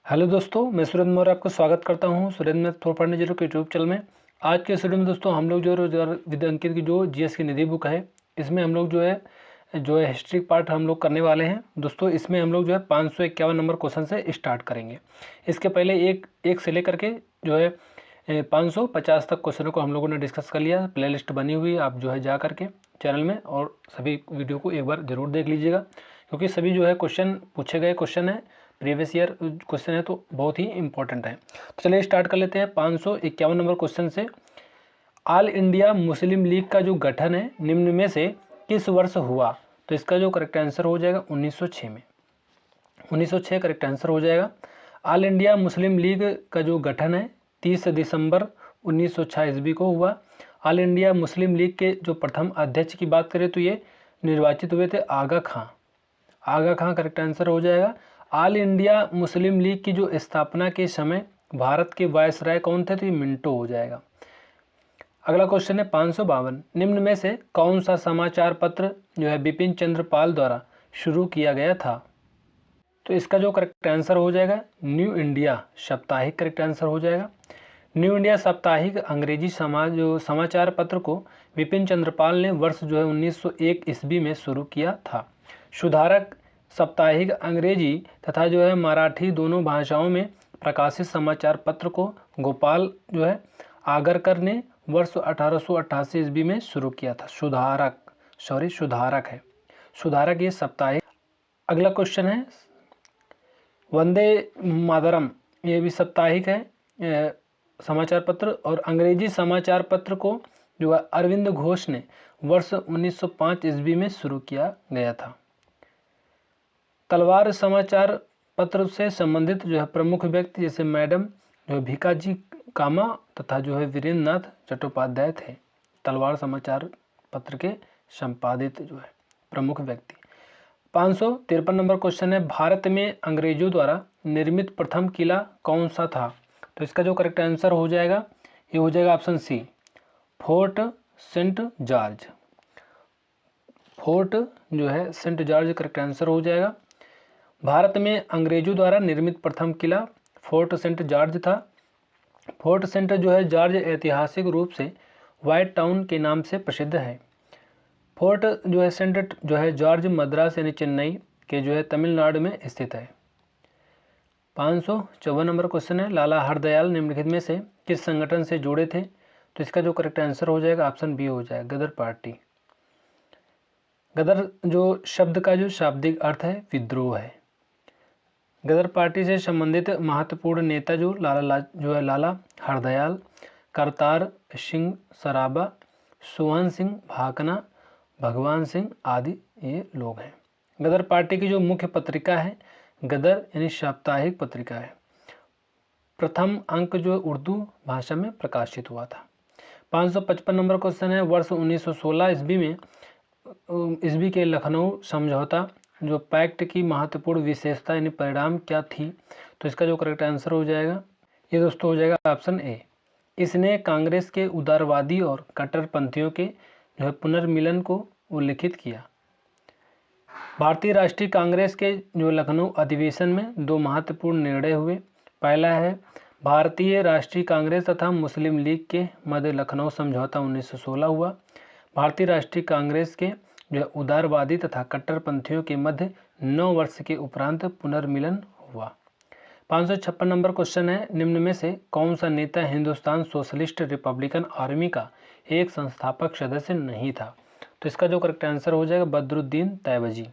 Hello दोस्तों, मैं सुरेंद्र मौर्य आपका स्वागत करता हूं सुरेंद्र मैथ फॉर पढ़ने जीरो के यूट्यूब चैनल में। आज के वीडियो में दोस्तों हम लोग जो रोजगार विद्या अंकित की जो जीएस की निधि बुक है, इसमें हम लोग जो है हिस्ट्री पार्ट हम लोग करने वाले हैं। दोस्तों इसमें हम लोग जो है 551 नंबर क्वेश्चन से स्टार्ट करेंगे। इसके पहले एक से लेकर के जो है 550 तक क्वेश्चनों को हम लोगों ने डिस्कस कर लिया। प्ले लिस्ट बनी हुई है, आप जो है जा करके चैनल में और सभी वीडियो को एक बार ज़रूर देख लीजिएगा, क्योंकि सभी जो है क्वेश्चन पूछे गए क्वेश्चन है, प्रीवियस ईयर क्वेश्चन है, तो बहुत ही इंपॉर्टेंट है। तो चलिए स्टार्ट कर लेते हैं 551 नंबर क्वेश्चन से। ऑल इंडिया मुस्लिम लीग का जो गठन है निम्न में से किस वर्ष हुआ? तो इसका जो करेक्ट आंसर हो जाएगा 1906 में। 1906 करेक्ट आंसर हो जाएगा। ऑल इंडिया मुस्लिम लीग का जो गठन है 30 दिसंबर 1906 ईस्वी को हुआ। ऑल इंडिया मुस्लिम लीग के जो प्रथम अध्यक्ष की बात करें तो ये निर्वाचित हुए थे आगा खां। आगा खां करेक्ट आंसर हो जाएगा। ऑल इंडिया मुस्लिम लीग की जो स्थापना के समय भारत के वायसराय कौन थे? तो ये मिंटो हो जाएगा। अगला क्वेश्चन है 552, निम्न में से कौन सा समाचार पत्र जो है बिपिन चंद्र पाल द्वारा शुरू किया गया था? तो इसका जो करेक्ट आंसर हो जाएगा न्यू इंडिया साप्ताहिक करेक्ट आंसर हो जाएगा। न्यू इंडिया साप्ताहिक अंग्रेजी समाचार पत्र को बिपिन चंद्र पाल ने वर्ष जो है 1901 ईस्वी में शुरू किया था। सुधारक साप्ताहिक अंग्रेजी तथा जो है मराठी दोनों भाषाओं में प्रकाशित समाचार पत्र को गोपाल जो है आगरकर ने वर्ष 1888 ईस्वी में शुरू किया था। सुधारक है, सुधारक ये साप्ताहिक। अगला क्वेश्चन है वंदे मातरम, ये भी साप्ताहिक है समाचार पत्र, और अंग्रेजी समाचार पत्र को जो है अरविंद घोष ने वर्ष 1905 ईस्वी में शुरू किया गया था। तलवार समाचार पत्र से संबंधित जो है प्रमुख व्यक्ति जैसे मैडम जो है भीकाजी कामा तथा जो है वीरेंद्र नाथ चट्टोपाध्याय थे। तलवार समाचार पत्र के संपादित जो है प्रमुख व्यक्ति। 553 नंबर क्वेश्चन है भारत में अंग्रेजों द्वारा निर्मित प्रथम किला कौन सा था? तो इसका जो करेक्ट आंसर हो जाएगा ये हो जाएगा option C, Fort Saint George. Fort जो है सेंट जॉर्ज करेक्ट आंसर हो जाएगा। भारत में अंग्रेजों द्वारा निर्मित प्रथम किला फोर्ट सेंट जॉर्ज था। फोर्ट सेंट जो है जॉर्ज ऐतिहासिक रूप से व्हाइट टाउन के नाम से प्रसिद्ध है। फोर्ट जो है सेंट जो है जॉर्ज मद्रास यानी चेन्नई के जो है तमिलनाडु में स्थित है। 554 नंबर क्वेश्चन है लाला हरदयाल निम्नलिखित में से किस संगठन से जुड़े थे? तो इसका जो करेक्ट आंसर हो जाएगा ऑप्शन बी हो जाएगा, गदर पार्टी। गदर जो शब्द का जो शाब्दिक अर्थ है विद्रोह है। गदर पार्टी से संबंधित महत्वपूर्ण नेता जो लाला हरदयाल, करतार सिंह सराबा, सुहन सिंह भाकना, भगवान सिंह आदि ये लोग हैं। गदर पार्टी की जो मुख्य पत्रिका है गदर यानी साप्ताहिक पत्रिका है। प्रथम अंक जो उर्दू भाषा में प्रकाशित हुआ था। 555 नंबर क्वेश्चन है वर्ष 1916 ईस्वी के लखनऊ समझौता जो पैक्ट की महत्वपूर्ण विशेषता यानी परिणाम क्या थी? तो इसका जो करेक्ट आंसर हो जाएगा ये दोस्तों हो जाएगा ऑप्शन ए। इसने कांग्रेस के उदारवादी और कट्टरपंथियों के जो है पुनर्मिलन को उल्लिखित किया। भारतीय राष्ट्रीय कांग्रेस के जो लखनऊ अधिवेशन में दो महत्वपूर्ण निर्णय हुए। पहला है भारतीय राष्ट्रीय कांग्रेस तथा मुस्लिम लीग के मध्य लखनऊ समझौता 1916 हुआ। भारतीय राष्ट्रीय कांग्रेस के जो है उदारवादी तथा कट्टरपंथियों के मध्य 9 वर्ष के उपरांत पुनर्मिलन हुआ। 556 नंबर क्वेश्चन है निम्न में से कौन सा नेता हिंदुस्तान सोशलिस्ट रिपब्लिकन आर्मी का एक संस्थापक सदस्य नहीं था? तो इसका जो करेक्ट आंसर हो जाएगा बदरुद्दीन तैयबजी।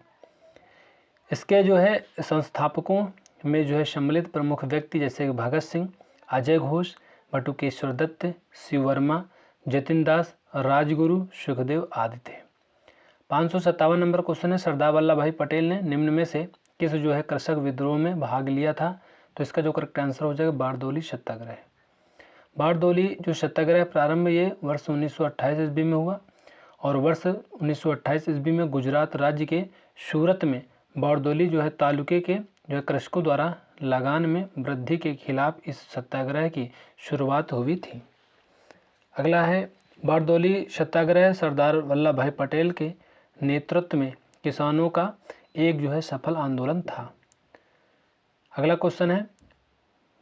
इसके जो है संस्थापकों में जो है सम्मिलित प्रमुख व्यक्ति जैसे भगत सिंह, अजय घोष, बटुकेश्वर दत्त, शिव वर्मा, जतिन दास, राजगुरु, सुखदेव आदि थे। 557 नंबर क्वेश्चन है सरदार वल्लभ भाई पटेल ने निम्न में से किस जो है कृषक विद्रोह में भाग लिया था? तो इसका जो करेक्ट आंसर हो जाएगा बारदोली सत्याग्रह। बारदोली जो सत्याग्रह प्रारंभ ये वर्ष 1928 ईस्वी में हुआ और वर्ष 1928 ईस्वी में गुजरात राज्य के सूरत में बारदोली जो है तालुके के जो है कृषकों द्वारा लगान में वृद्धि के खिलाफ इस सत्याग्रह की शुरुआत हुई थी। अगला है बारदोली सत्याग्रह सरदार वल्लभ भाई पटेल के नेतृत्व में किसानों का एक जो है सफल आंदोलन था। अगला क्वेश्चन है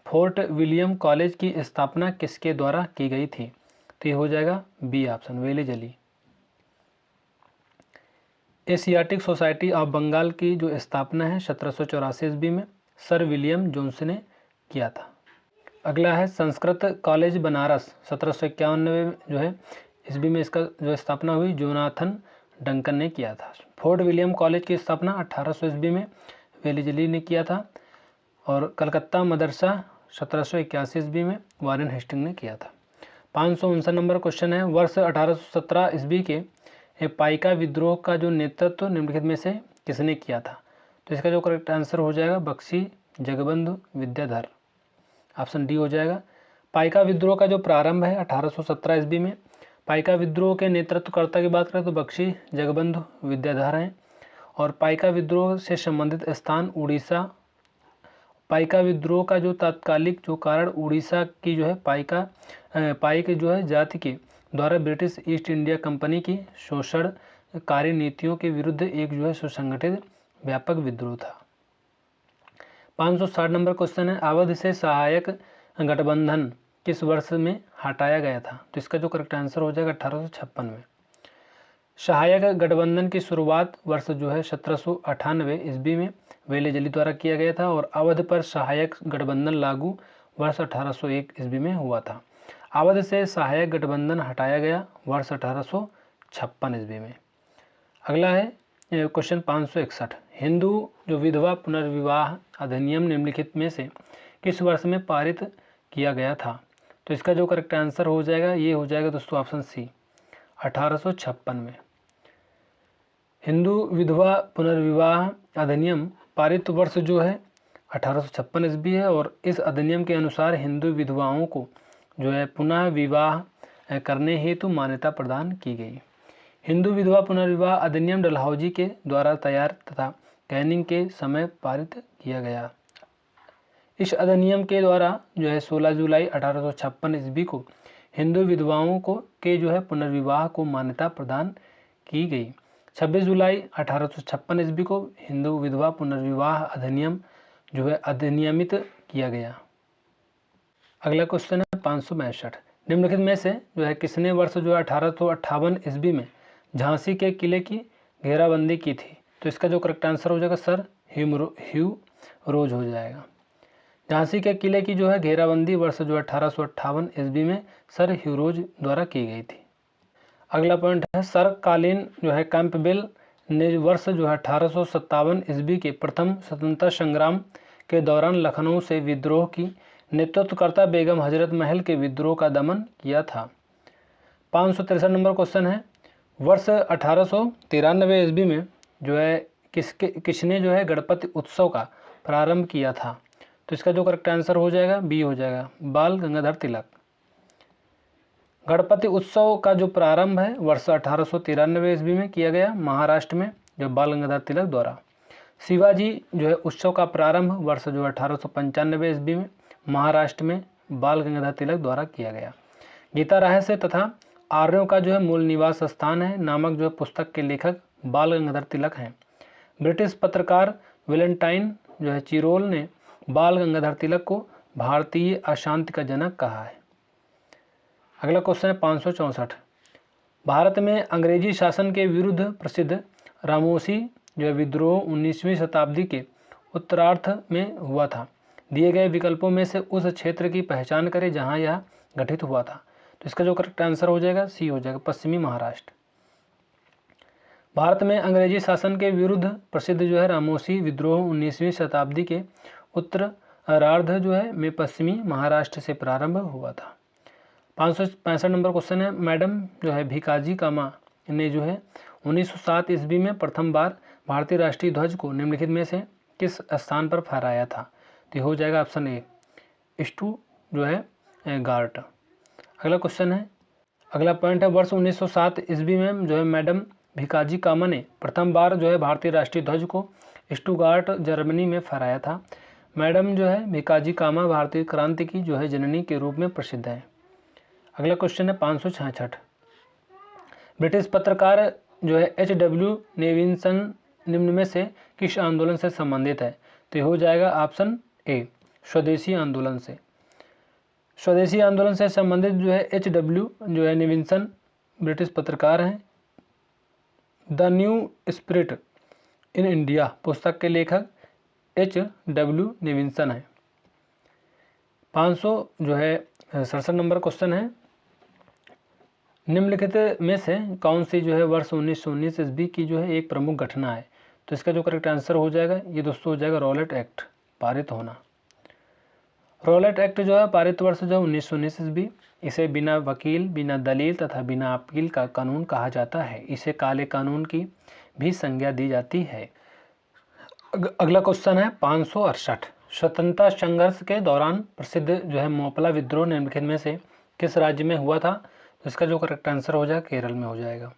फोर्ट विलियम कॉलेज की स्थापना किसके द्वारा की गई थी? तो ये हो जाएगा B option, Wellesley. Asiatic Society of Bengal की जो स्थापना है 1784 ईस्वी में सर विलियम जोन्स ने किया था। अगला है संस्कृत कॉलेज बनारस 1751 में जो है ईस्वी में इसका जो स्थापना हुई जोनाथन डंकन ने किया था। फोर्ट विलियम कॉलेज की स्थापना 1800 ईस्वी में वेलेजली ने किया था और कलकत्ता मदरसा 1781 ईस्वी में वारेन हेस्टिंग ने किया था। 559 नंबर क्वेश्चन है, वर्ष 1817 ईस्वी के पाइका विद्रोह का जो नेतृत्व निम्नलिखित में से किसने किया था? तो इसका जो करेक्ट आंसर हो जाएगा बख्शी जगबंधु विद्याधर, ऑप्शन डी हो जाएगा। पाइका विद्रोह का जो प्रारंभ है 1817 ईस्वी में। पाइका विद्रोह के नेतृत्वकर्ता की बात करें तो बख्शी जगबंधु विद्याधर हैं और पाइका विद्रोह से संबंधित स्थान उड़ीसा। पाइका विद्रोह का जो तात्कालिक जो कारण उड़ीसा की जो है पाइक जो है जाति के द्वारा ब्रिटिश ईस्ट इंडिया कंपनी की शोषणकारी नीतियों के विरुद्ध एक जो है सुसंगठित व्यापक विद्रोह था। 560 नंबर क्वेश्चन है, अवध से सहायक गठबंधन किस वर्ष में हटाया गया था? तो इसका जो करेक्ट आंसर हो जाएगा 1856 में। सहायक गठबंधन की शुरुआत वर्ष जो है 1798 ईस्वी में वेलेजली द्वारा किया गया था और अवध पर सहायक गठबंधन लागू वर्ष 1801 ईस्वी में हुआ था। अवध से सहायक गठबंधन हटाया गया वर्ष 1856 ईस्वी में। अगला है क्वेश्चन 561, हिंदू जो विधवा पुनर्विवाह अधिनियम निम्नलिखित में से किस वर्ष में पारित किया गया था? तो इसका जो करेक्ट आंसर हो जाएगा ये हो जाएगा दोस्तों ऑप्शन सी, 1856 में। हिंदू विधवा पुनर्विवाह अधिनियम पारित वर्ष जो है 1856 ईस्वी है और इस अधिनियम के अनुसार हिंदू विधवाओं को जो है पुनः विवाह करने हेतु मान्यता प्रदान की गई। हिंदू विधवा पुनर्विवाह अधिनियम डलहौजी के द्वारा तैयार तथा कैनिंग के समय पारित किया गया। इस अधिनियम के द्वारा जो है 16 जुलाई 1856 ईस्वी को हिंदू विधवाओं को के जो है पुनर्विवाह को मान्यता प्रदान की गई। 26 जुलाई 1856 ईस्वी को हिंदू विधवा पुनर्विवाह अधिनियम जो है अधिनियमित किया गया। अगला क्वेश्चन है 562, निम्नलिखित में से जो है किसने वर्ष जो है 1858 ईस्वी में झांसी के किले की घेराबंदी की थी? तो इसका जो करेक्ट आंसर हो जाएगा सर ह्यू रोज हो जाएगा। झांसी के किले की जो है घेराबंदी वर्ष जो है 1858 ईस्वी में सर ह्यू रोज द्वारा की गई थी। अगला पॉइंट है, सर्वकालीन जो है कैंपबेल ने वर्ष जो है 1857 ईस्वी के प्रथम स्वतंत्रता संग्राम के दौरान लखनऊ से विद्रोह की नेतृत्वकर्ता बेगम हजरत महल के विद्रोह का दमन किया था। 563 नंबर क्वेश्चन है, वर्ष 1893 ईस्वी में जो है किसने जो है गणपति उत्सव का प्रारंभ किया था? तो इसका जो करेक्ट आंसर हो जाएगा बी हो जाएगा, बाल गंगाधर तिलक। गणपति उत्सव का जो प्रारंभ है वर्ष 1893 ईस्वी में किया गया महाराष्ट्र में जो बाल गंगाधर तिलक द्वारा। शिवाजी जो है उत्सव का प्रारंभ वर्ष जो 1895 ईस्वी में महाराष्ट्र में बाल गंगाधर तिलक द्वारा किया गया। गीता रहस्य तथा आर्यों का जो है मूल निवास स्थान है नामक जो है पुस्तक के लेखक बाल गंगाधर तिलक हैं। ब्रिटिश पत्रकार वेलेंटाइन जो है चिरोल ने बाल गंगाधर तिलक को भारतीय अशांति का जनक कहा है। अगला क्वेश्चन है 564, भारत में अंग्रेजी शासन के विरुद्ध प्रसिद्ध रामोसी जो है विद्रोह 19वीं शताब्दी के उत्तरार्ध में हुआ था। दिए गए विकल्पों में से उस क्षेत्र की पहचान करें जहां यह गठित हुआ था। तो इसका जो करेक्ट आंसर हो जाएगा सी हो जाएगा, पश्चिमी महाराष्ट्र। भारत में अंग्रेजी शासन के विरुद्ध प्रसिद्ध जो है रामोसी विद्रोह 19वीं शताब्दी के उत्तरार्ध जो है में पश्चिमी महाराष्ट्र से प्रारंभ हुआ था। 565 नंबर क्वेश्चन है, मैडम जो है भिकाजी कामा ने जो है 1907 ईस्वी में प्रथम बार भारतीय राष्ट्रीय ध्वज को निम्नलिखित में से किस स्थान पर फहराया था? तो हो जाएगा ऑप्शन ए, स्टू जो है गार्ट। अगला क्वेश्चन है, अगला पॉइंट है, वर्ष 1907 ईस्वी में जो है मैडम भिकाजी कामा ने प्रथम बार जो है भारतीय राष्ट्रीय ध्वज को स्टुगार्ट जर्मनी में फहराया था। मैडम जो है भिकाजी कामा भारतीय क्रांति की जो है जननी के रूप में प्रसिद्ध है। अगला क्वेश्चन है 566, ब्रिटिश पत्रकार जो है H.W. नेविंसन निम्न में से किस आंदोलन से संबंधित है? तो हो जाएगा ऑप्शन ए, स्वदेशी आंदोलन से। स्वदेशी आंदोलन से संबंधित जो है HW जो है निविंसन ब्रिटिश पत्रकार हैं। The new spirit in India पुस्तक के लेखक HW निविंसन है। 500 जो है 67 नंबर क्वेश्चन है, निम्नलिखित में से कौन सी जो है वर्ष 1919 ईस्वी की जो है एक प्रमुख घटना है। तो इसका जो करेक्ट आंसर हो जाएगा ये दोस्तों हो जाएगा रॉलेट एक्ट पारित होना। रॉलेट एक्ट जो है पारित वर्ष जो 1919 ईस्वी। इसे बिना वकील, बिना दलील तथा बिना अपील का कानून कहा जाता है। इसे काले कानून की भी संज्ञा दी जाती है। अगला क्वेश्चन है 568, स्वतंत्रता संघर्ष के दौरान प्रसिद्ध जो है मोपला विद्रोह निम्नलिखित में से किस राज्य में हुआ था। तो इसका जो करेक्ट आंसर हो जाएगा केरल में हो जाएगा।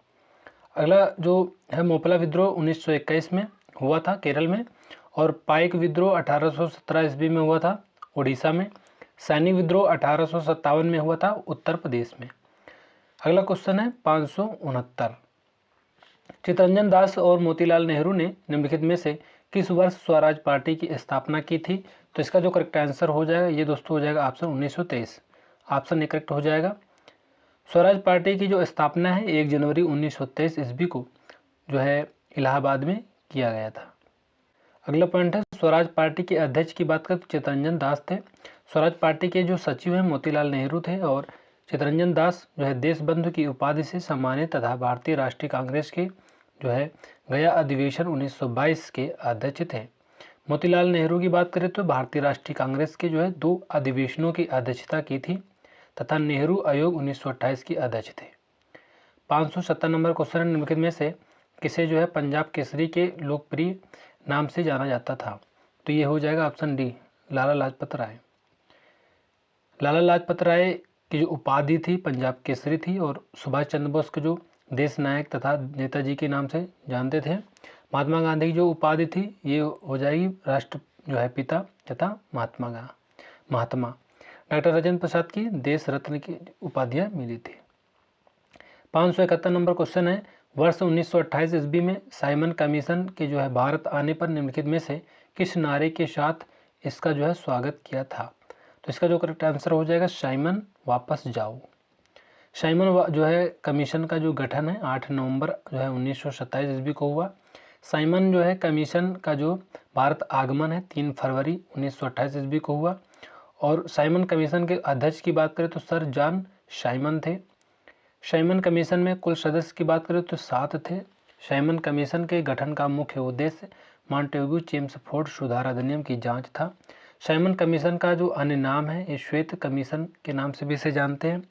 अगला जो है मोपला विद्रोह 1921 में हुआ था केरल में, और पाइक विद्रोह 1817 ईस्वी में हुआ था उड़ीसा में। सैनिक विद्रोह 1857 में हुआ था उत्तर प्रदेश में। अगला क्वेश्चन है 569, चितरंजन दास और मोतीलाल नेहरू ने निम्नलिखित में से किस वर्ष स्वराज पार्टी की स्थापना की थी। तो इसका जो करेक्ट आंसर हो जाएगा ये दोस्तों हो जाएगा ऑप्शन 1923। ऑप्शन ए करेक्ट हो जाएगा। स्वराज पार्टी की जो स्थापना है 1 जनवरी 1923 ईस्वी को जो है इलाहाबाद में किया गया था। अगला पॉइंट है स्वराज पार्टी के अध्यक्ष की बात करें तो चितरंजन दास थे। स्वराज पार्टी के जो सचिव हैं मोतीलाल नेहरू थे, और चितरंजन दास जो है देशबंधु की उपाधि से सम्मानित तथा भारतीय राष्ट्रीय कांग्रेस के जो है गया अधिवेशन 1922 के अध्यक्ष थे। मोतीलाल नेहरू की बात करें तो भारतीय राष्ट्रीय कांग्रेस के जो है 2 अधिवेशनों की अध्यक्षता की थी तथा नेहरू आयोग 1928 की अध्यक्ष थे। 570 नंबर क्वेश्चन निम्नलिखित में से किसे जो है पंजाब केसरी के लोकप्रिय नाम से जाना जाता था। तो ये हो जाएगा ऑप्शन डी लाला लाजपत राय। लाला लाजपत राय की जो उपाधि थी पंजाब केसरी थी, और सुभाष चंद्र बोस के जो देश नायक तथा नेताजी के नाम से जानते थे। महात्मा गांधी की जो उपाधि थी ये हो जाएगी राष्ट्र जो है पिता तथा महात्मा। डॉक्टर राजेंद्र प्रसाद की देश रत्न की उपाधियाँ मिली थी। 571 नंबर क्वेश्चन है, वर्ष 1928 ईस्वी में साइमन कमीशन के जो है भारत आने पर निम्नलिखित में से किस नारे के साथ इसका जो है स्वागत किया था। तो इसका जो करेक्ट आंसर हो जाएगा साइमन वापस जाओ। साइमन जो है कमीशन का जो गठन है 8 नवंबर जो है 1927 ईस्वी को हुआ। साइमन जो है कमीशन का जो भारत आगमन है 3 फरवरी 1928 ईस्वी को हुआ। और साइमन कमीशन के अध्यक्ष की बात करें तो सर जॉन साइमन थे। साइमन कमीशन में कुल सदस्य की बात करें तो 7 थे। साइमन कमीशन के गठन का मुख्य उद्देश्य मॉन्टेग्यू चेम्सफोर्ड सुधार अधिनियम की जांच था। साइमन कमीशन का जो अन्य नाम है ये श्वेत कमीशन के नाम से भी इसे जानते हैं।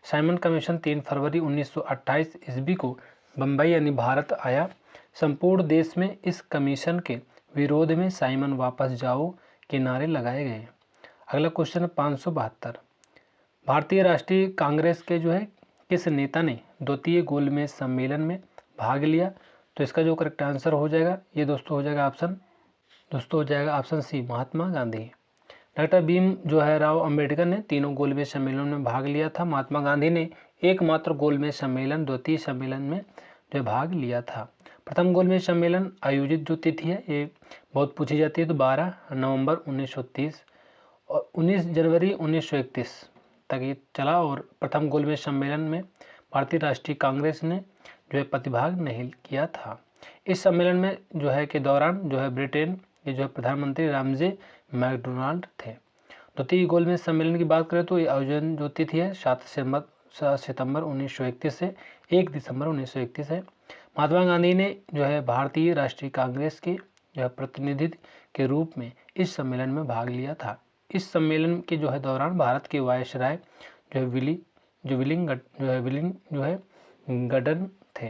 साइमन कमीशन 3 फरवरी 1928 ईस्वी को बम्बई यानी भारत आया। संपूर्ण देश में इस कमीशन के विरोध में साइमन वापस जाओ के नारे लगाए गए। अगला क्वेश्चन है 572, भारतीय राष्ट्रीय कांग्रेस के जो है किस नेता ने द्वितीय गोलमेज सम्मेलन में भाग लिया। तो इसका जो करेक्ट आंसर हो जाएगा ये दोस्तों हो जाएगा ऑप्शन सी महात्मा गांधी। डॉक्टर भीम जो है राव अंबेडकर ने तीनों गोलमेज सम्मेलन में भाग लिया था। महात्मा गांधी ने एकमात्र गोलमेज सम्मेलन द्वितीय सम्मेलन में जो भाग लिया था। प्रथम गोलमेज सम्मेलन आयोजित जो तिथि है ये बहुत पूछी जाती है, तो 12 नवंबर 1930 और 19 जनवरी 1931 तक ये चला। और प्रथम गोलमेज सम्मेलन में भारतीय राष्ट्रीय कांग्रेस ने जो है प्रतिभाग नहीं किया था। इस सम्मेलन में जो है के दौरान जो है ब्रिटेन के जो है प्रधानमंत्री रामजे मैकडोनाल्ड थे। द्वितीय गोलमेज सम्मेलन की बात करें तो ये आयोजन जो तिथि है 7 सितंबर 1931 से 1 दिसंबर 1931 है। महात्मा गांधी ने जो है भारतीय राष्ट्रीय कांग्रेस के जो है प्रतिनिधि के रूप में इस सम्मेलन में भाग लिया था। इस सम्मेलन के जो है दौरान भारत के वायसराय जो है विलिंग गडन थे।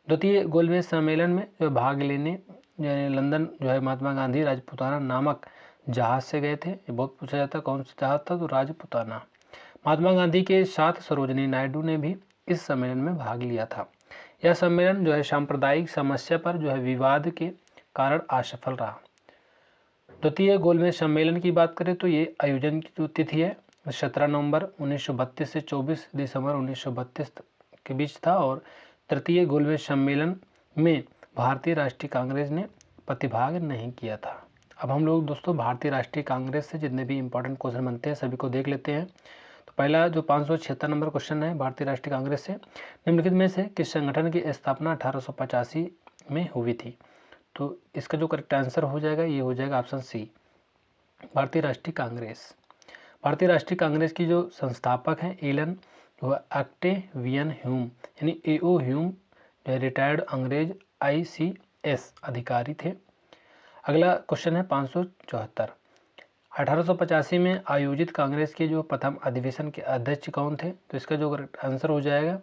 द्वितीय गोलमेज सम्मेलन में जो भाग लेने लंदन जो है महात्मा गांधी राजपुताना नामक जहाज से गए थे। ये बहुत पूछा जाता है कौन सा जहाज था, तो राजपुताना। महात्मा गांधी के साथ सरोजनी नायडू ने भी इस सम्मेलन में भाग लिया था। यह सम्मेलन जो है सांप्रदायिक समस्या पर जो है विवाद के कारण असफल रहा। द्वितीय गोलमेज सम्मेलन की बात करें तो ये आयोजन की जो तिथि है 17 नवंबर 1932 से 24 दिसंबर 1932 के बीच था। और तृतीय गोलमेज सम्मेलन में भारतीय राष्ट्रीय कांग्रेस ने प्रतिभाग नहीं किया था। अब हम लोग दोस्तों भारतीय राष्ट्रीय कांग्रेस से जितने भी इंपॉर्टेंट क्वेश्चन बनते हैं सभी को देख लेते हैं। तो पहला जो 576 नंबर क्वेश्चन है भारतीय राष्ट्रीय कांग्रेस से, निम्नलिखित में से किस संगठन की स्थापना 1885 में हुई थी? तो इसका जो करेक्ट आंसर हो जाएगा ये हो जाएगा ऑप्शन सी, भारतीय राष्ट्रीय कांग्रेस। भारतीय राष्ट्रीय कांग्रेस की जो संस्थापक हैं एलन ऑक्टेवियन ह्यूम यानी एओ ह्यूम, जो है रिटायर्ड अंग्रेज ICS अधिकारी थे। अगला क्वेश्चन है 574, 1885 में आयोजित कांग्रेस के जो प्रथम अधिवेशन के अध्यक्ष कौन थे? तो इसका जो करेक्ट आंसर हो जाएगा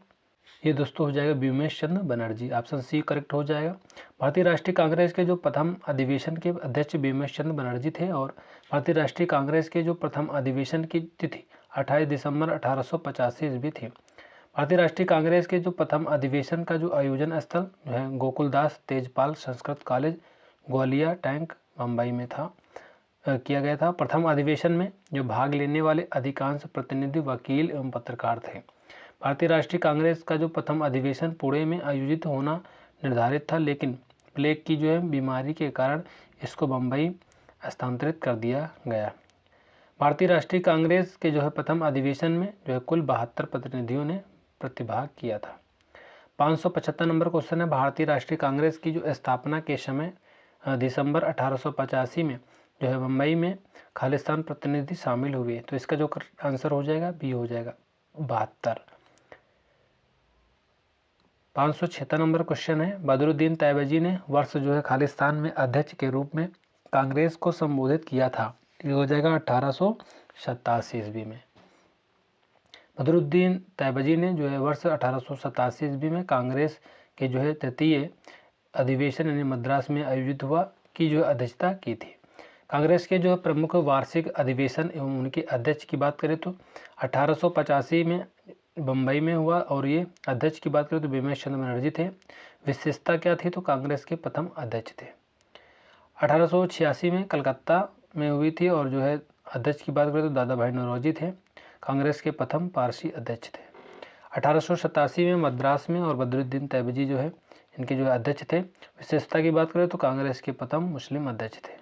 ये दोस्तों हो जाएगा व्योमेश चंद्र बनर्जी, ऑप्शन सी करेक्ट हो जाएगा। भारतीय राष्ट्रीय कांग्रेस के जो प्रथम अधिवेशन के अध्यक्ष व्योमेश चंद्र बनर्जी थे और भारतीय राष्ट्रीय कांग्रेस के जो प्रथम अधिवेशन की तिथि 28 दिसंबर 1885 ईस्वी थी। भारतीय राष्ट्रीय कांग्रेस के जो प्रथम अधिवेशन का जो आयोजन स्थल जो है गोकुलदास तेजपाल संस्कृत कॉलेज ग्वालियर टैंक मुंबई में था किया गया था। प्रथम अधिवेशन में जो भाग लेने वाले अधिकांश प्रतिनिधि वकील एवं पत्रकार थे। भारतीय राष्ट्रीय कांग्रेस का जो प्रथम अधिवेशन पुणे में आयोजित होना निर्धारित था, लेकिन प्लेग की जो है बीमारी के कारण इसको मुंबई स्थानांतरित कर दिया गया। भारतीय राष्ट्रीय कांग्रेस के जो है प्रथम अधिवेशन में जो है कुल 72 प्रतिनिधियों ने प्रतिभाग किया था। 575 नंबर क्वेश्चन है, भारतीय राष्ट्रीय कांग्रेस की जो स्थापना के समय दिसंबर 1885 में जो है मुंबई में खालिस्तान प्रतिनिधि शामिल हुए। तो इसका जो आंसर हो जाएगा बी हो जाएगा 72। 576 नंबर क्वेश्चन है, बदरुद्दीन तैयबजी ने वर्ष जो है खालिस्तान में अध्यक्ष के रूप में कांग्रेस को संबोधित किया था। ये हो जाएगा 1887 ईस्वी में। बदरुद्दीन तैयबजी ने जो है वर्ष 1887 ईस्वी में कांग्रेस के जो है तृतीय अधिवेशन यानी मद्रास में आयोजित हुआ की जो अध्यक्षता की थी। कांग्रेस के जो है प्रमुख वार्षिक अधिवेशन एवं उनके अध्यक्ष की बात करें तो 1885 में बम्बई में हुआ और ये अध्यक्ष की बात करें तो व्योमेश चंद्र बनर्जी थे। विशेषता क्या थी? तो कांग्रेस के प्रथम अध्यक्ष थे। 1886 में कलकत्ता में हुई थी और जो है अध्यक्ष की बात करें तो दादा भाई नौरोजी थे, कांग्रेस के प्रथम पारसी अध्यक्ष थे। 1887 में मद्रास में और बदरुद्दीन तैयबजी जो है इनके जो अध्यक्ष थे। विशेषता की बात करें तो कांग्रेस के प्रथम मुस्लिम अध्यक्ष थे।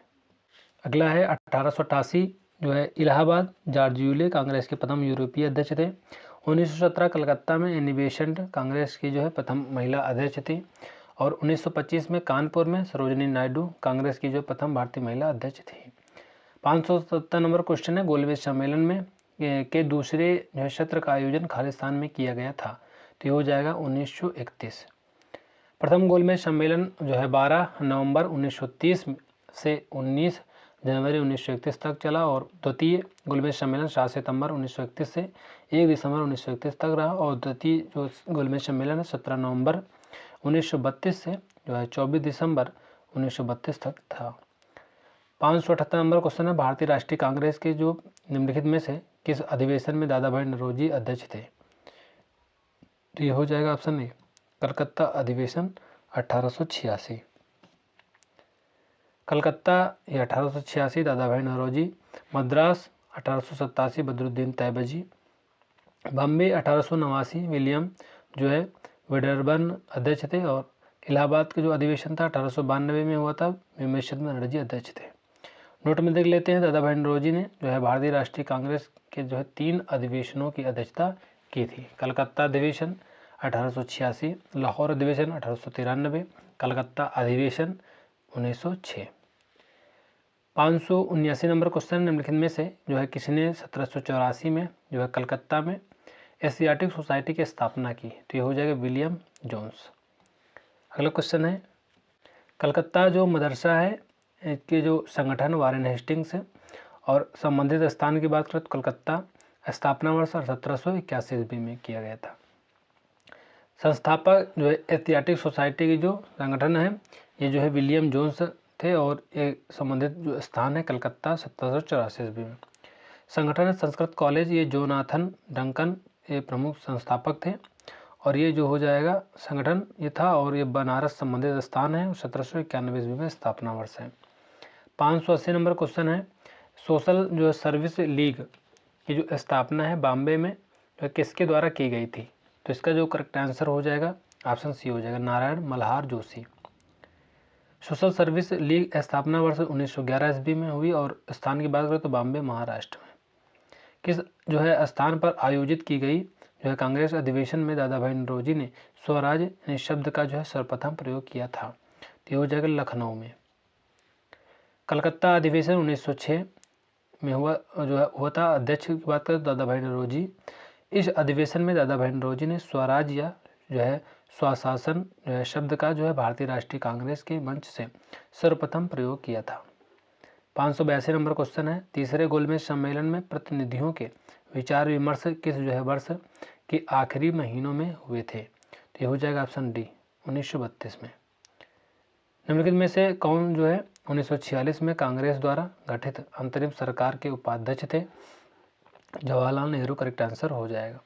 अगला है 1888 जो है इलाहाबाद जॉर्जियुले कांग्रेस के प्रथम यूरोपीय अध्यक्ष थे। 1917 कलकत्ता में एनी बेसेंट कांग्रेस की जो है प्रथम महिला अध्यक्ष थी और 1925 में कानपुर में सरोजिनी नायडू कांग्रेस की जो प्रथम भारतीय महिला अध्यक्ष थी। 570 नंबर क्वेश्चन है, गोलमेज सम्मेलन में के दूसरे जो सत्र का आयोजन खालिस्तान में किया गया था। तो ये हो जाएगा 1931। प्रथम गोलमेज सम्मेलन जो है 12 नवंबर 1930 से 19 जनवरी 1931 तक चला और द्वितीय गोलमेज सम्मेलन 7 सितंबर 1931 से 1 दिसंबर 1931 तक रहा और द्वितीय जो गोलमेज सम्मेलन है 17 नवंबर 1932 से जो है 24 दिसंबर 1932 तक था। 578 नंबर क्वेश्चन है, भारतीय राष्ट्रीय कांग्रेस के जो निम्नलिखित में से किस अधिवेशन में दादा भाई नौरोजी अध्यक्ष थे? तो ये हो जाएगा ऑप्शन ए, कलकत्ता अधिवेशन 1886। कलकत्ता ये 1886 दादा भाई नौरोजी, मद्रास 1887 बदरुद्दीन तैयबजी, बम्बे 1889 विलियम जो है विडरबर्न अध्यक्ष थे और इलाहाबाद का जो अधिवेशन था 1892 में हुआ था, व्योमेश चंद्र बनर्जी अध्यक्ष थे। नोट में देख लेते हैं, दादा भाई नौरोजी ने जो है भारतीय राष्ट्रीय कांग्रेस के जो है 3 अधिवेशनों की अध्यक्षता की थी। कलकत्ता अधिवेशन 1886, लाहौर अधिवेशन 1893, कलकत्ता अधिवेशन 1906। 579 नंबर क्वेश्चन, निम्नलिखित में से जो है किसने 1784 में जो है कलकत्ता में एशियाटिक सोसाइटी की स्थापना की? तो ये हो जाएगा विलियम जोन्स। अगला क्वेश्चन है, कलकत्ता जो मदरसा है इसके जो संगठन वारेन हेस्टिंग्स है और संबंधित स्थान की बात करें तो कलकत्ता स्थापना वर्ष 1781 ईस्वी में किया गया था। संस्थापक जो है एशियाटिक सोसाइटी की जो संगठन है ये जो है विलियम जोन्स थे और ये संबंधित जो स्थान है कलकत्ता 1784 ईस्वी में। संगठन है संस्कृत कॉलेज, ये जोनाथन डंकन ये प्रमुख संस्थापक थे और ये जो हो जाएगा संगठन ये था और ये बनारस संबंधित स्थान है, 1791 ईस्वी में स्थापना वर्ष है। 580 नंबर क्वेश्चन है, सोशल जो सर्विस लीग की जो स्थापना है बॉम्बे में जो किसके द्वारा की गई थी? तो इसका जो करेक्ट आंसर हो जाएगा ऑप्शन सी हो जाएगा, Narayan Malhar Joshi. Social service league स्थापना वर्ष 1911 ईस्वी में हुई और स्थान की बात करें तो बॉम्बे महाराष्ट्र में। किस जो है स्थान पर आयोजित की गई जो है कांग्रेस अधिवेशन में दादा भाई नौरोजी ने स्वराज शब्द का जो है सर्वप्रथम प्रयोग किया था? तो हो जाएगा लखनऊ में। कलकत्ता अधिवेशन 1906 में हुआ था। अध्यक्ष की बात करें तो दादा भाई नौरोजी। इस अधिवेशन में दादा भाई नौरोजी ने स्वराज या जो है स्वशासन शब्द का जो है भारतीय राष्ट्रीय कांग्रेस के मंच से सर्वप्रथम प्रयोग किया था। 582 नंबर क्वेश्चन है, तीसरे गोलमेज सम्मेलन में प्रतिनिधियों के विचार विमर्श किस जो है वर्ष के आखिरी महीनों में हुए थे? तो ये हो जाएगा ऑप्शन डी 1932 में। निम्नलिखित में से कौन जो है 1946 में कांग्रेस द्वारा गठित अंतरिम सरकार के उपाध्यक्ष थे? जवाहरलाल नेहरू करेक्ट आंसर हो जाएगा।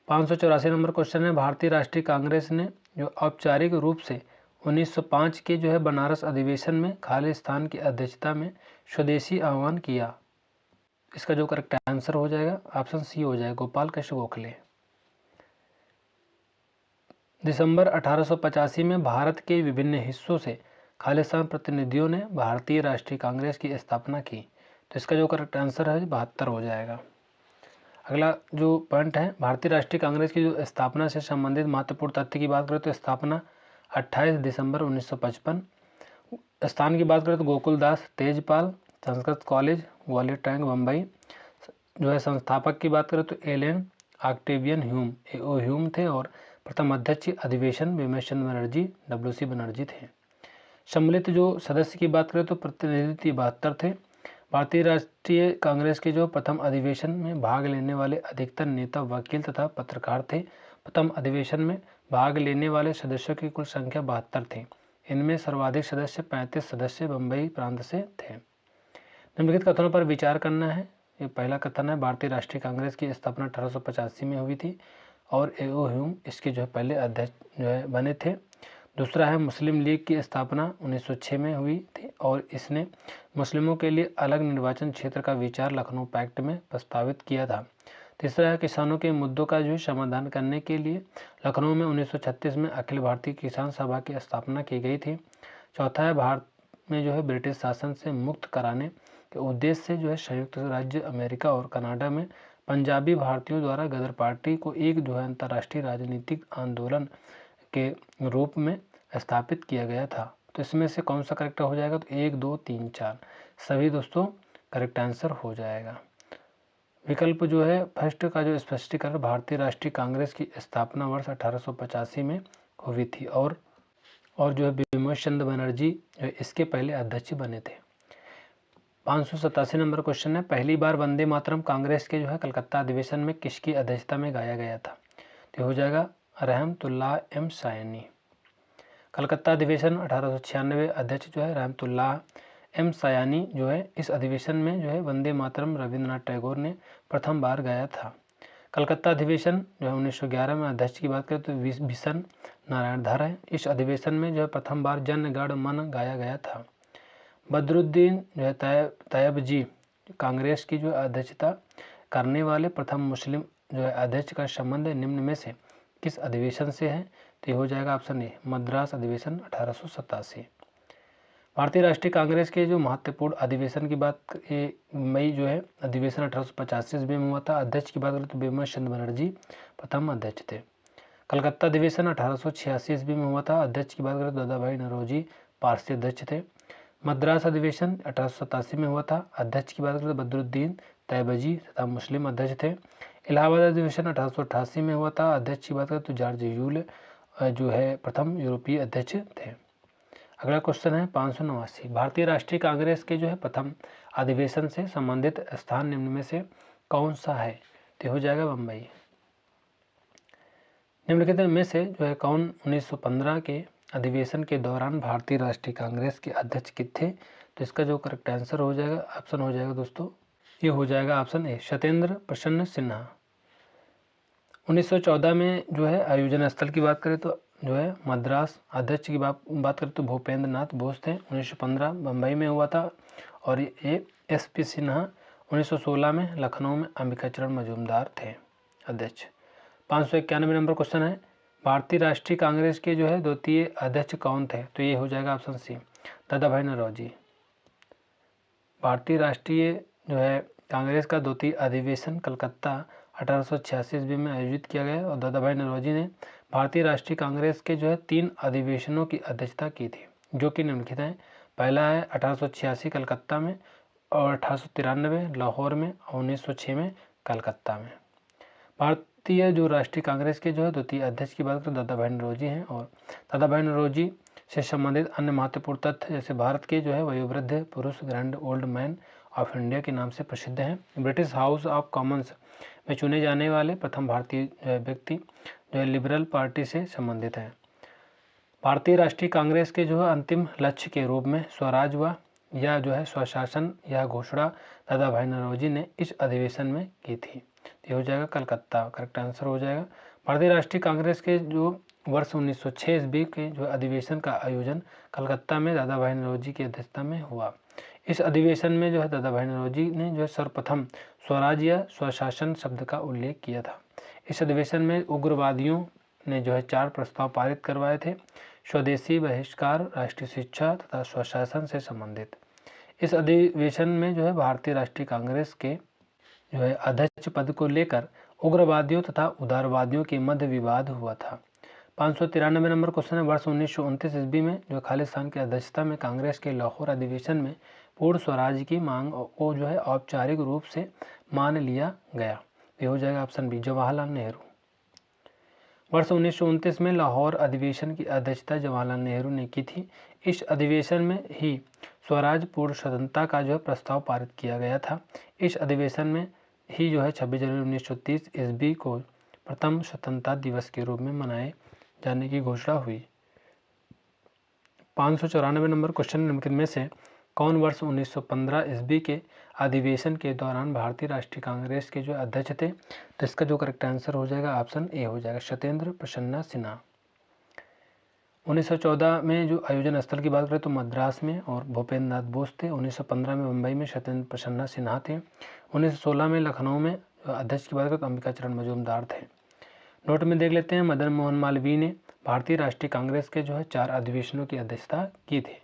584 नंबर क्वेश्चन है, भारतीय राष्ट्रीय कांग्रेस ने जो औपचारिक रूप से 1905 के जो है बनारस अधिवेशन में खालिस्तान की अध्यक्षता में स्वदेशी आह्वान किया? इसका जो करेक्ट आंसर हो जाएगा ऑप्शन सी हो जाएगा, गोपाल कृष्ण गोखले। दिसंबर 1885 में भारत के विभिन्न हिस्सों से खालिस्तान प्रतिनिधियों ने भारतीय राष्ट्रीय कांग्रेस की स्थापना की। तो इसका जो करेक्ट आंसर है 72 हो जाएगा। अगला जो पॉइंट है, भारतीय राष्ट्रीय कांग्रेस की जो स्थापना से संबंधित महत्वपूर्ण तथ्य की बात करें तो स्थापना 28 दिसंबर 1955। स्थान की बात करें तो गोकुलदास तेजपाल संस्कृत कॉलेज ग्वालियर टैंक मुंबई। जो है संस्थापक की बात करें तो एलन ऑक्टेवियन ह्यूम ह्यूम थे और प्रथम अध्यक्ष अधिवेशन बिमलचंद्र बनर्जी WC बनर्जी थे। सम्मिलित जो सदस्य की बात करें तो प्रतिनिधि 72 थे। भारतीय राष्ट्रीय कांग्रेस के जो प्रथम अधिवेशन में भाग लेने वाले अधिकतर नेता वकील तथा पत्रकार थे। प्रथम अधिवेशन में भाग लेने वाले सदस्यों की कुल संख्या 72 थी। इनमें सर्वाधिक सदस्य 35 सदस्य बम्बई प्रांत से थे। निम्नलिखित कथनों पर विचार करना है। ये पहला कथन है, भारतीय राष्ट्रीय कांग्रेस की स्थापना 1885 में हुई थी और A.O. ह्यूम इसके जो है पहले अध्यक्ष जो है बने थे। दूसरा है, मुस्लिम लीग की स्थापना 1906 में हुई थी और इसने मुस्लिमों के लिए अलग निर्वाचन क्षेत्र का विचार लखनऊ पैक्ट में प्रस्तावित किया था। तीसरा है, किसानों के मुद्दों का जो है समाधान करने के लिए लखनऊ में 1936 में अखिल भारतीय किसान सभा की स्थापना की गई थी। चौथा है, भारत में जो है ब्रिटिश शासन से मुक्त कराने के उद्देश्य से जो है संयुक्त राज्य अमेरिका और कनाडा में पंजाबी भारतीयों द्वारा गदर पार्टी को एक जो है अंतर्राष्ट्रीय राजनीतिक आंदोलन के रूप में स्थापित किया गया था। तो इसमें से कौन सा करेक्ट हो जाएगा? तो 1 2 3 4 सभी दोस्तों करेक्ट आंसर हो जाएगा। विकल्प जो है फर्स्ट का जो स्पष्टीकरण, भारतीय राष्ट्रीय कांग्रेस की स्थापना वर्ष 1885 में हुई थी और जो है बिमलचंद्र बनर्जी इसके पहले अध्यक्ष बने थे। 587 नंबर क्वेश्चन है, पहली बार वंदे मातरम कांग्रेस के जो है कलकत्ता अधिवेशन में किसकी अध्यक्षता में गाया गया था? तो हो जाएगा रहमतुल्लाह एम सायनी। कलकत्ता अधिवेशन 1896 अध्यक्ष जो है रहमतुल्लाह एम सायानी जो है इस अधिवेशन में जो है वंदे मातरम रविंद्रनाथ टैगोर ने प्रथम बार गाया था। कलकत्ता अधिवेशन जो है 1911 में अध्यक्ष की बात करें तो बिशन नारायण धर है। इस अधिवेशन में जो है प्रथम बार जन गण मन गाया गया था। बदरुद्दीन जो है तैयब जी कांग्रेस की जो अध्यक्षता करने वाले प्रथम मुस्लिम जो है अध्यक्ष का संबंध निम्न में से किस अधिवेशन से है? तो हो जाएगा ऑप्शन ए मद्रास अधिवेशन 1887। भारतीय राष्ट्रीय कांग्रेस के जो महत्वपूर्ण अधिवेशन की बात मई जो है अधिवेशन 1885 ईस्वी में हुआ था। अध्यक्ष की बात करें तो बिमलचंद्र बनर्जी प्रथम अध्यक्ष थे। कलकत्ता अधिवेशन 1886 ईस्वी में हुआ था। अध्यक्ष की बात करें तो दादा भाई नौरोजी पारसी अध्यक्ष थे। मद्रास अधिवेशन 1887 में हुआ था। अध्यक्ष की बात करें तो बदरुद्दीन तैयबजी तथा मुस्लिम अध्यक्ष थे। इलाहाबाद अधिवेशन 1888 में हुआ था। अध्यक्ष की बात करें तो जॉर्ज यूल जो है प्रथम यूरोपीय अध्यक्ष थे। अगला क्वेश्चन है 589, भारतीय राष्ट्रीय कांग्रेस के जो है प्रथम अधिवेशन से संबंधित स्थान निम्न में से कौन सा है? तो हो जाएगा बम्बई। निम्नलिखित में से जो है कौन 1915 के अधिवेशन के दौरान भारतीय राष्ट्रीय कांग्रेस के अध्यक्ष थे? तो इसका जो करेक्ट आंसर हो जाएगा ऑप्शन हो जाएगा दोस्तों, ये हो जाएगा ऑप्शन ए सत्येंद्र प्रसन्न सिन्हा। 1914 में जो है आयोजन स्थल की बात करें तो जो है मद्रास। अध्यक्ष की बात करें तो भूपेंद्र नाथ बोस थे। 1915 बम्बई में हुआ था और ये SP सिन्हा 1916 में लखनऊ में अंबिकाचरण मजूमदार थे अध्यक्ष। 591 नंबर क्वेश्चन है, भारतीय राष्ट्रीय कांग्रेस के जो है द्वितीय अध्यक्ष कौन थे? तो ये हो जाएगा ऑप्शन सी, दादा भाई नौरोजी। भारतीय राष्ट्रीय जो है कांग्रेस का द्वितीय अधिवेशन कलकत्ता 1886 ईस्वी में आयोजित किया गया और दादा भाई नौरोजी ने भारतीय राष्ट्रीय कांग्रेस के जो है 3 अधिवेशनों की अध्यक्षता की थी, जो कि निम्नलिखित हैं। पहला है 1886 कलकत्ता में और 1893 लाहौर में और 1906 में कलकत्ता में। भारतीय जो राष्ट्रीय कांग्रेस के जो है द्वितीय अध्यक्ष की बात करें दादा भाई नौरोजी हैं और दादा भाई नौरोजी से संबंधित अन्य महत्वपूर्ण तथ्य जैसे भारत के जो है वयोवृद्ध पुरुष grand old man of India के नाम से प्रसिद्ध हैं। ब्रिटिश हाउस ऑफ कॉमन्स में चुने जाने वाले प्रथम भारतीय व्यक्ति जो है लिबरल पार्टी से संबंधित हैं। भारतीय राष्ट्रीय कांग्रेस के जो है अंतिम लक्ष्य के रूप में स्वराज व या जो है स्वशासन या घोषणा दादा भाई नौरोजी ने इस अधिवेशन में की थी। ये हो जाएगा कलकत्ता, करेक्ट आंसर हो जाएगा। भारतीय राष्ट्रीय कांग्रेस के जो वर्ष 1906 ईस्वी के जो अधिवेशन का आयोजन कलकत्ता में दादा भाई नौरोजी की अध्यक्षता में हुआ। इस अधिवेशन में जो है दादा भाई नौरोजी ने जो है सर्वप्रथम स्वराज या स्वशासन शब्द का उल्लेख किया था। इस अधिवेशन में उग्रवादियों ने जो है 4 प्रस्ताव पारित करवाए थे, स्वदेशी बहिष्कार, राष्ट्रीय शिक्षा तथा स्वशासन से संबंधित। इस अधिवेशन में जो है भारतीय राष्ट्रीय कांग्रेस के जो है अध्यक्ष पद को लेकर उग्रवादियों तथा उदारवादियों के मध्य विवाद हुआ था। 593 नंबर क्वेश्चन है, वर्ष 1929 ईस्वी में जो खालिस्तान की अध्यक्षता में कांग्रेस के लाहौर अधिवेशन में पूर्ण स्वराज की मांग को जो है औपचारिक रूप से मान लिया गया। ये हो जाएगा ऑप्शन बी, जवाहरलाल नेहरू। वर्ष 1929 में लाहौर अधिवेशन की अध्यक्षता जवाहरलाल नेहरू ने की थी। इस अधिवेशन में ही स्वराज पूर्ण स्वतंत्रता का जो है प्रस्ताव पारित किया गया था। इस अधिवेशन में ही जो है 26 जनवरी 1930 ईस्वी को प्रथम स्वतंत्रता दिवस के रूप में मनाए जाने की घोषणा हुई। 594 नंबर क्वेश्चन निम्नलिखित में से कौन वर्ष 1915 ईस्वी के अधिवेशन के दौरान भारतीय राष्ट्रीय कांग्रेस के जो अध्यक्ष थे? तो इसका जो करेक्ट आंसर हो जाएगा ऑप्शन ए हो जाएगा, सत्येंद्र प्रसन्न सिन्हा। 1914 में जो आयोजन स्थल की बात करें तो मद्रास में और भूपेंद्र नाथ बोस थे। 1915 में मुंबई में सत्येंद्र प्रसन्न सिन्हा थे। 1916 में लखनऊ में अध्यक्ष की बात करें तो अंबिका चरण मजूमदार थे। नोट में देख लेते हैं, मदन मोहन मालवीय ने भारतीय राष्ट्रीय कांग्रेस के जो है 4 अधिवेशनों की अध्यक्षता की थी।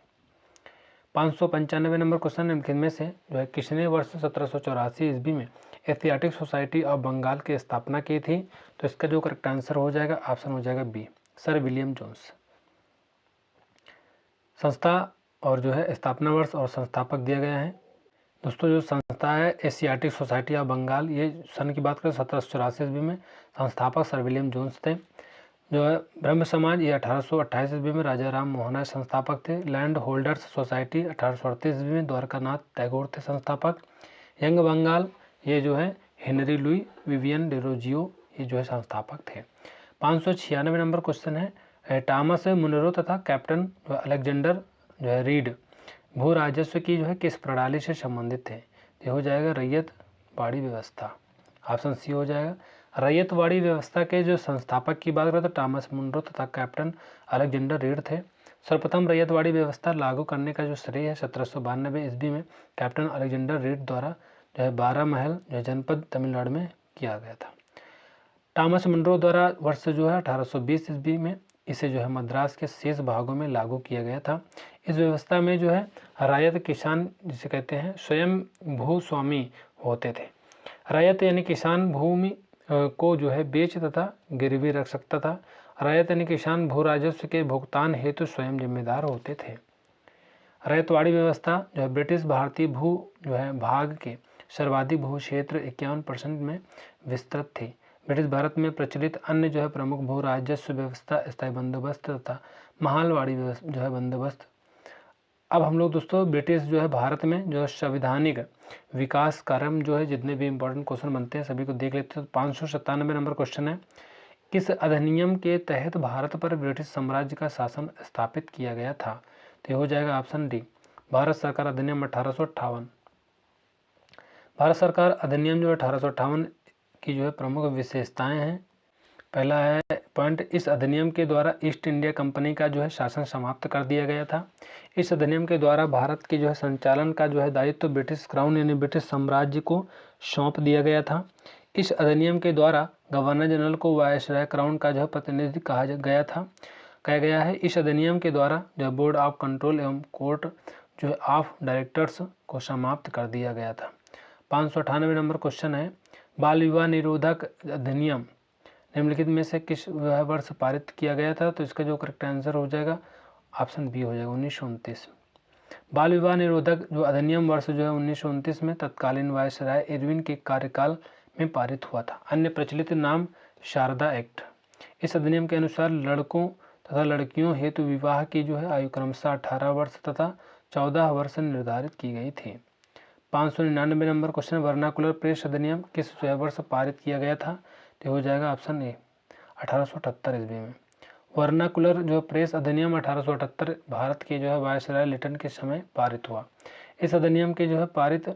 595 नंबर क्वेश्चन निम्नलिखित में से जो है किसने वर्ष 1784 ईस्वी में एशियाटिक सोसाइटी ऑफ बंगाल की स्थापना की थी? तो इसका जो करेक्ट आंसर हो जाएगा ऑप्शन हो जाएगा बी, सर विलियम जोन्स। संस्था और जो है स्थापना वर्ष और संस्थापक दिया गया है। दोस्तों जो संस्था है एशियाटिक सोसाइटी ऑफ बंगाल, ये सन की बात करें 1784 ईस्वी में, संस्थापक सर विलियम जोन्स थे। जो है ब्रह्म समाज ये 1828 ईस्वी में राजा राम मोहन राय संस्थापक थे। लैंड होल्डर्स सोसाइटी 1838 ईस्वी में द्वारकानाथ टैगोर थे संस्थापक। यंग बंगाल ये जो है हेनरी लुई विवियन डेरोजियो ये जो है संस्थापक थे। 596 नंबर क्वेश्चन है, टॉमस मुनरो तथा कैप्टन अलेक्जेंडर जो है रीड भू राजस्व की जो है किस प्रणाली से संबंधित थे? ये हो जाएगा रैयतवाड़ी व्यवस्था, ऑप्शन सी हो जाएगा। रैयतवाड़ी व्यवस्था के जो संस्थापक की बात करें तो टॉमस मुनरो तथा कैप्टन अलेक्जेंडर रीड थे। सर्वप्रथम रैयतवाड़ी व्यवस्था लागू करने का जो श्रेय है 1792 ईस्वी में कैप्टन अलेक्जेंडर रीड द्वारा जो है 12 महल जो है जनपद तमिलनाडु में किया गया था। टॉमस मुनरो द्वारा वर्ष जो है 1820 ईस्वी में इसे जो है मद्रास के शेष भागों में लागू किया गया था। इस व्यवस्था में जो है रायत किसान जिसे कहते हैं स्वयं भूस्वामी होते थे। रायत यानी किसान भूमि को जो है बेच तथा गिरवी रख सकता था। रायत यानी किसान भू राजस्व के भुगतान हेतु स्वयं जिम्मेदार होते थे। रैयतवाड़ी व्यवस्था जो है ब्रिटिश भारतीय भू जो है भाग के सर्वाधिक भू क्षेत्र 51% में विस्तृत थी। ब्रिटिश भारत में प्रचलित अन्य जो है प्रमुख भू राजस्व व्यवस्था स्थायी बंदोबस्त तथा महालवाड़ी जो है बंदोबस्त। अब हम लोग दोस्तों ब्रिटिश जो है भारत में जो है संवैधानिक विकास कार्यक्रम जो है जितने भी इंपॉर्टेंट क्वेश्चन बनते हैं सभी को देख लेते हैं। 597 नंबर क्वेश्चन है, किस अधिनियम के तहत भारत पर ब्रिटिश साम्राज्य का शासन स्थापित किया गया था? तो ये हो जाएगा ऑप्शन डी, भारत सरकार अधिनियम 1858। भारत सरकार अधिनियम जो 1858 की जो है प्रमुख विशेषताएं हैं। पहला है पॉइंट, इस अधिनियम के द्वारा ईस्ट इंडिया कंपनी का जो है शासन समाप्त कर दिया गया था। इस अधिनियम के द्वारा भारत के जो है संचालन का जो है दायित्व तो ब्रिटिश क्राउन यानी ब्रिटिश साम्राज्य को सौंप दिया गया था। इस अधिनियम के द्वारा गवर्नर जनरल को वायसराय क्राउन का जो है प्रतिनिधि कहा गया है। इस अधिनियम के द्वारा जो बोर्ड ऑफ कंट्रोल एवं कोर्ट जो है ऑफ डायरेक्टर्स को समाप्त कर दिया गया था। 598 नंबर क्वेश्चन है, बाल विवाह निरोधक अधिनियम निम्नलिखित में से किस वर्ष पारित किया गया था? तो इसका जो करेक्ट आंसर हो जाएगा ऑप्शन बी हो जाएगा 1929। बाल विवाह निरोधक जो अधिनियम वर्ष जो है 1929 में तत्कालीन वायसराय इरविन के कार्यकाल में पारित हुआ था। अन्य प्रचलित नाम शारदा एक्ट। इस अधिनियम के अनुसार लड़कों तथा लड़कियों हेतु विवाह की जो है आयु क्रमशः 18 वर्ष तथा 14 वर्ष निर्धारित की गई थी। 599 नंबर क्वेश्चन, वर्नाकुलर प्रेस अधिनियम किस वर्ष पारित किया गया था? तो हो जाएगा ऑप्शन ए 1878 ईस्वी में। वर्नाकुलर जो प्रेस अधिनियम 1878 भारत के जो है वायसराय लिटन के समय पारित हुआ। इस अधिनियम के जो है पारित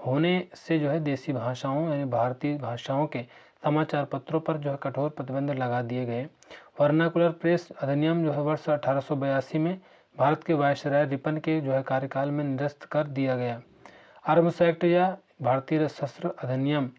होने से जो है देसी भाषाओं यानी भारतीय भाषाओं के समाचार पत्रों पर जो है कठोर प्रतिबंध लगा दिए गए। वर्नाकुलर प्रेस अधिनियम जो है वर्ष 1882 में भारत के वायसराय रिपन के जो है कार्यकाल में निरस्त कर दिया गया। आर्म्स एक्ट या भारतीय सशस्त्र अधिनियम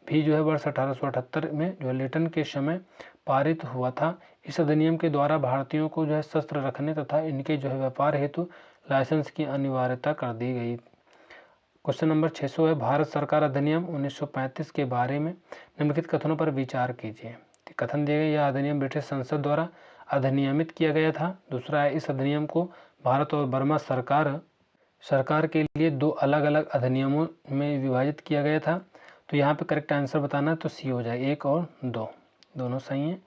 भी जो है वर्ष 1878 में जो लिटन के समय पारित हुआ था। इस अधिनियम के द्वारा भारतीयों को जो है शस्त्र रखने तथा इनके जो है व्यापार हेतु लाइसेंस की अनिवार्यता कर दी गई। क्वेश्चन नंबर 600 है, भारत सरकार अधिनियम 1935 के बारे में निम्नलिखित कथनों पर विचार कीजिए। कथन दिए गए, यह अधिनियम ब्रिटिश संसद द्वारा अधिनियमित किया गया था। दूसरा है, इस अधिनियम को भारत और बर्मा सरकार के लिए दो अलग अलग अधिनियमों में विभाजित किया गया था। तो यहाँ पे करेक्ट आंसर बताना है तो सी हो जाए, 1 और 2 दोनों सही हैं।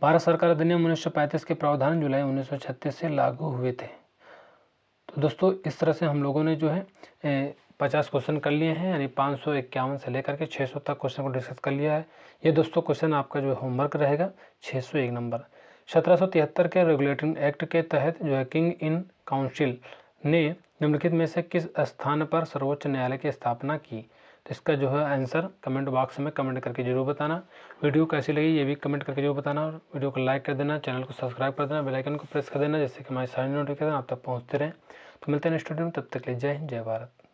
भारत सरकार अधिनियम 1935 के प्रावधान जुलाई 1936 से लागू हुए थे। तो दोस्तों इस तरह से हम लोगों ने जो है 50 क्वेश्चन कर लिए हैं, यानी 551 से लेकर के 600 तक क्वेश्चन को डिस्कस कर लिया है। ये दोस्तों क्वेश्चन आपका जो होमवर्क रहेगा 601 नंबर। 1773 के रेगुलेटिंग एक्ट के तहत जो है किंग इन काउंसिल ने निम्नलिखित में से किस स्थान पर सर्वोच्च न्यायालय की स्थापना की? तो इसका जो है आंसर कमेंट बॉक्स में कमेंट करके जरूर बताना। वीडियो कैसी लगी ये भी कमेंट करके जरूर बताना। और वीडियो को लाइक कर देना, चैनल को सब्सक्राइब कर देना, बेल आइकन को प्रेस कर देना, जिससे कि हमारी सारी नोटिफिकेशन आप तक पहुँचते रहें। तो मिलते हैं नेक्स्ट वीडियो में, तब तक के लिए जय हिंद, जय भारत।